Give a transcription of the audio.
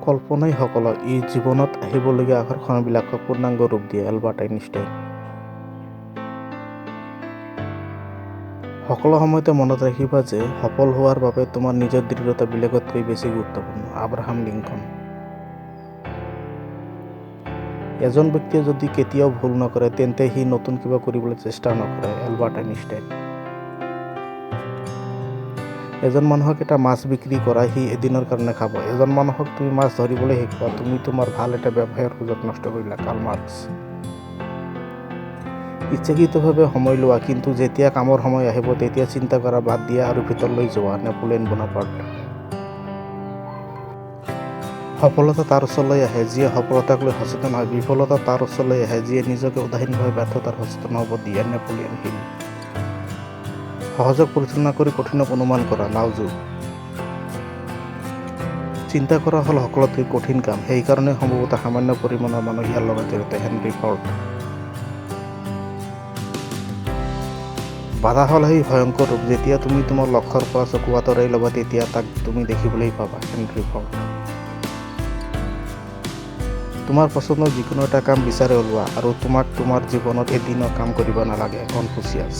কল্পনাই সকলক ই জীৱনত আহিবলগীয়া আকৰ্ষণবিলাকক পূৰ্ণাংগ ৰূপ দিয়ে। Albert Einstein. সকলো সময়তে মনত ৰাখিবা যে সফল হোৱাৰ বাবে তোমাৰ নিজৰ দৃঢ়তা বেলেগতকৈ বেছি গুৰুত্বপূৰ্ণ। Abraham Lincoln. এজন ব্যক্তিয়ে যদি কেতিয়াও ভুল নকৰে তেন্তে সি নতুন কিবা কৰিবলৈ চেষ্টা নকৰে। Albert Einstein. এজন মানুহক এটা মাছ বিক্ৰী কৰা, সি এদিনৰ কাৰণে খাব। এজন মানুহক তুমি মাছ ধৰিবলৈ শিকোৱা, তুমি তোমাৰ ভাল এটা ব্যৱসায়ৰ সুযোগ নষ্ট কৰিলা। Karl Marx. ইচ্ছাকৃতভাৱে সময় লোৱা, কিন্তু যেতিয়া কামৰ সময় আহিব তেতিয়া চিন্তা কৰা বাদ দিয়া আৰু ভিতৰলৈ যোৱা। Napoleon Bonaparte. সফলতা তাৰ ওচৰলৈ আহে যিয়ে সফলতাক লৈ সচেতন হয়। বিফলতা তাৰ ওচৰলৈ আহে যিয়ে নিজকে উদাসীনভাৱে ব্যৰ্থতাৰ সচেতন হ'ব দিয়ে। Napoleon hill. সহজক পৰিচালনা কৰি কঠিনক অনুমান কৰা। লাওজু। চিন্তা কৰা হ'ল সকলোতকৈ কঠিন কাম, সেইকাৰণে সম্ভৱতঃ সামান্য পৰিমাণৰ মানুহ ইয়াৰ লগত জড়িত। Henry Ford. বাধা হ'ল সেই ভয়ংকৰ ৰূপ, যেতিয়া তুমি তোমাৰ লক্ষ্যৰ পৰা চকু আঁতৰাই ল'বা তেতিয়া তাক তুমি দেখিবলৈ পাবা। Henry Ford. তোমাৰ পচন্দৰ যিকোনো এটা কাম বিচাৰি ওলোৱা আৰু তোমাক তোমাৰ জীৱনত এদিনো কাম কৰিব নালাগে। কনফুচিয়াছ।